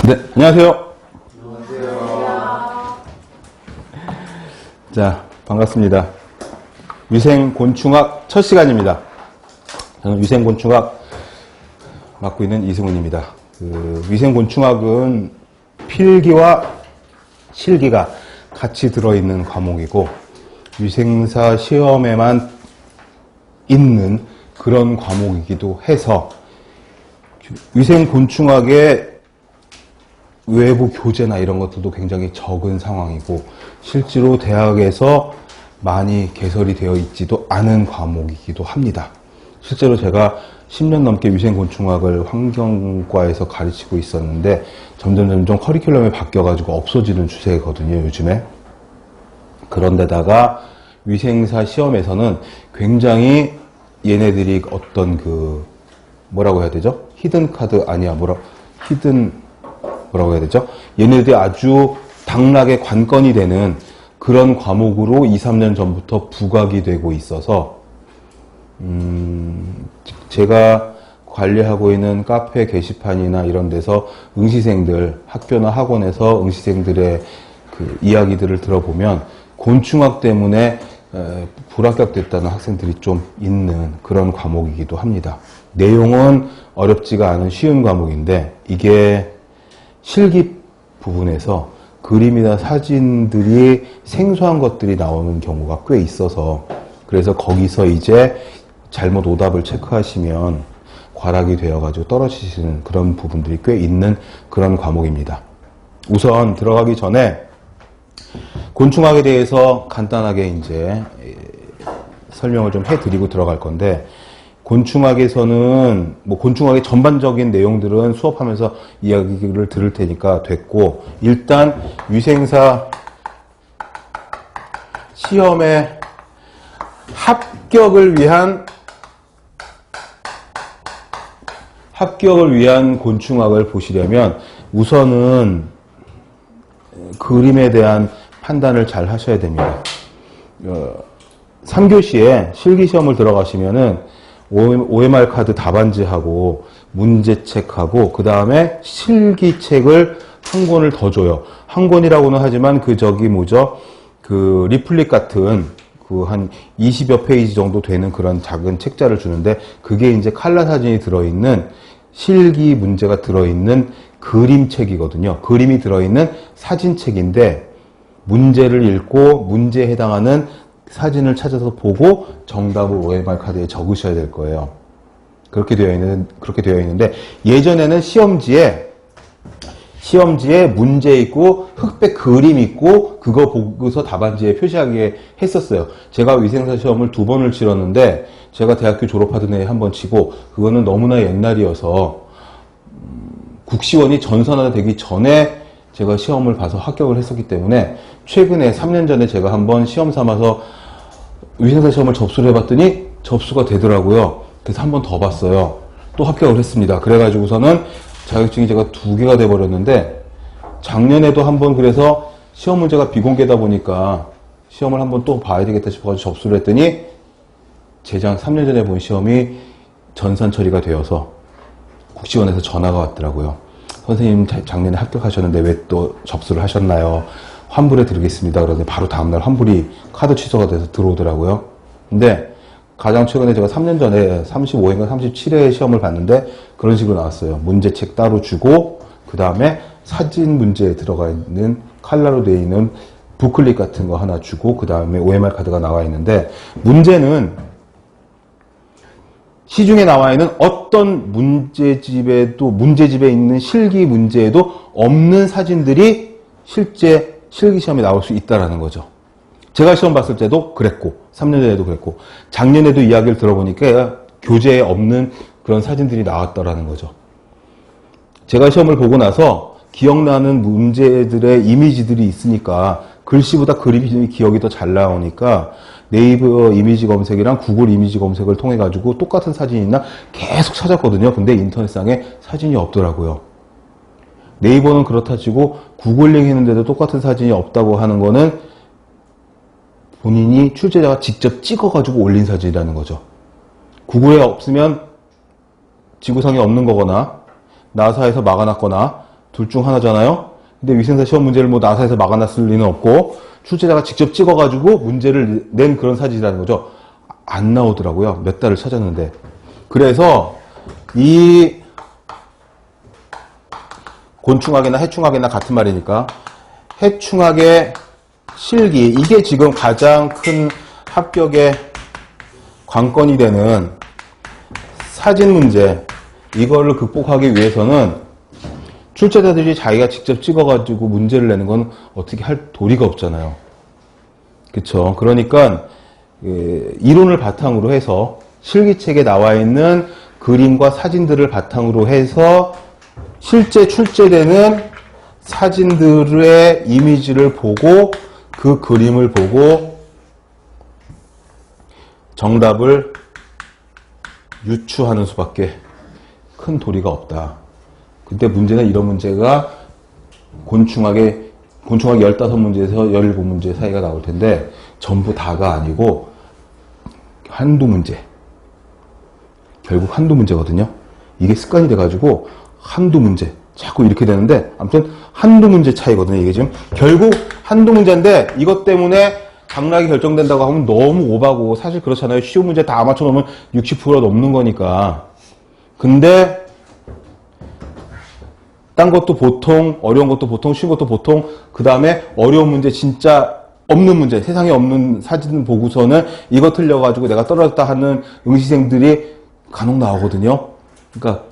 네, 안녕하세요. 안녕하세요. 자, 반갑습니다. 위생곤충학 첫 시간입니다. 저는 위생곤충학 맡고 있는 이승훈입니다. 위생곤충학은 필기와 실기가 같이 들어있는 과목이고 위생사 시험에만 있는 그런 과목이기도 해서 위생곤충학의 외부 교재나 이런 것들도 굉장히 적은 상황이고 실제로 대학에서 많이 개설이 되어 있지도 않은 과목이기도 합니다. 실제로 제가 10년 넘게 위생곤충학을 환경과에서 가르치고 있었는데 점점 커리큘럼이 바뀌어가지고 없어지는 추세거든요, 요즘에. 그런데다가 위생사 시험에서는 굉장히 얘네들이 어떤 뭐라고 해야 되죠? 히든카드 아니야, 뭐라고 해야 되죠? 얘네들이 아주 당락의 관건이 되는 그런 과목으로 2, 3년 전부터 부각이 되고 있어서 제가 관리하고 있는 카페 게시판이나 이런 데서 응시생들, 학교나 학원에서 응시생들의 그 이야기들을 들어보면 곤충학 때문에 불합격됐다는 학생들이 좀 있는 그런 과목이기도 합니다. 내용은 어렵지가 않은 쉬운 과목인데 이게 실기 부분에서 그림이나 사진들이 생소한 것들이 나오는 경우가 꽤 있어서 그래서 거기서 이제 잘못 오답을 체크하시면 과락이 되어가지고 떨어지시는 그런 부분들이 꽤 있는 그런 과목입니다. 우선 들어가기 전에 곤충학에 대해서 간단하게 이제 설명을 좀 해드리고 들어갈 건데 곤충학에서는 곤충학의 전반적인 내용들은 수업하면서 이야기를 들을 테니까 됐고 일단 위생사 시험의 합격을 위한 곤충학을 보시려면 우선은 그림에 대한 판단을 잘 하셔야 됩니다. 3교시에 실기시험을 들어가시면은 OMR 카드 답안지하고 문제책하고 그 다음에 실기책을 한 권을 더 줘요. 한 권이라고는 하지만 그 리플릿 같은 한 20여 페이지 정도 되는 그런 작은 책자를 주는데 그게 이제 칼라 사진이 들어있는 실기 문제가 들어있는 그림책이거든요. 그림이 들어있는 사진책인데 문제를 읽고 문제에 해당하는 사진을 찾아서 보고 정답을 OMR 카드에 적으셔야 될 거예요. 그렇게 되어 있는데 예전에는 시험지에 문제 있고 흑백 그림 있고 그거 보고서 답안지에 표시하게 했었어요. 제가 위생사 시험을 2번을 치렀는데 제가 대학교 졸업하던 해에 한 번 치고 그거는 너무나 옛날이어서 국시원이 전산화되기 전에 제가 시험을 봐서 합격을 했었기 때문에 최근에 3년 전에 제가 한번 시험 삼아서 위생사 시험을 접수를 해봤더니 접수가 되더라고요. 그래서 한 번 더 봤어요. 또 합격을 했습니다. 그래가지고서는 자격증이 제가 2개가 돼버렸는데 작년에도 한번 그래서 시험 문제가 비공개다 보니까 시험을 한번 또 봐야 되겠다 싶어가지고 접수를 했더니 재작 3년 전에 본 시험이 전산 처리가 되어서 국시원에서 전화가 왔더라고요. 선생님 작년에 합격하셨는데 왜 또 접수를 하셨나요? 환불해 드리겠습니다. 그러더니 바로 다음날 환불이 카드 취소가 돼서 들어오더라고요. 근데 가장 최근에 제가 3년 전에 35회인가 37회 시험을 봤는데 그런 식으로 나왔어요. 문제책 따로 주고 그 다음에 사진 문제에 들어가 있는 칼라로 되어 있는 부클릿 같은 거 하나 주고 그 다음에 OMR 카드가 나와 있는데 문제는 시중에 나와 있는 어떤 문제집에 있는 실기 문제에도 없는 사진들이 실제 실기시험에 나올 수 있다는 거죠. 제가 시험 봤을 때도 그랬고 3년 전에도 그랬고 작년에도 이야기를 들어보니까 교재에 없는 그런 사진들이 나왔다라는 거죠. 제가 시험을 보고 나서 기억나는 문제들의 이미지들이 있으니까 글씨보다 그림이 기억이 더 잘 나오니까 네이버 이미지 검색이랑 구글 이미지 검색을 통해 가지고 똑같은 사진이 있나 계속 찾았거든요. 근데 인터넷상에 사진이 없더라고요. 네이버는 그렇다 치고 구글링 했는데도 똑같은 사진이 없다고 하는 거는 본인이 출제자가 직접 찍어가지고 올린 사진이라는 거죠. 구글에 없으면 지구상에 없는 거거나 나사에서 막아놨거나 둘 중 하나잖아요. 근데 위생사 시험 문제를 뭐 나사에서 막아놨을 리는 없고 출제자가 직접 찍어가지고 문제를 낸 그런 사진이라는 거죠. 안 나오더라고요. 몇 달을 찾았는데. 그래서 이 곤충학이나 해충학이나 같은 말이니까 해충학의 실기, 이게 지금 가장 큰 합격의 관건이 되는 사진 문제, 이거를 극복하기 위해서는 출제자들이 자기가 직접 찍어가지고 문제를 내는 건 어떻게 할 도리가 없잖아요. 그쵸? 그러니까 이론을 바탕으로 해서 실기책에 나와 있는 그림과 사진들을 바탕으로 해서 실제 출제되는 사진들의 이미지를 보고 그 그림을 보고 정답을 유추하는 수밖에 큰 도리가 없다. 근데 문제는 이런 문제가 곤충학 15문제에서 17문제 사이가 나올 텐데 전부 다가 아니고 한두 문제. 결국 한두 문제거든요. 이게 습관이 돼가지고 한두 문제. 자꾸 이렇게 되는데 아무튼 한두 문제 차이거든요. 이게 지금 결국 한두 문제인데 이것 때문에 당락이 결정된다고 하면 너무 오바고 사실 그렇잖아요. 쉬운 문제 다 맞춰놓으면 60% 넘는 거니까. 근데 딴 것도 보통, 어려운 것도 보통, 쉬운 것도 보통, 그 다음에 어려운 문제, 진짜 없는 문제, 세상에 없는 사진 보고서는 이거 틀려가지고 내가 떨어졌다 하는 응시생들이 간혹 나오거든요. 그러니까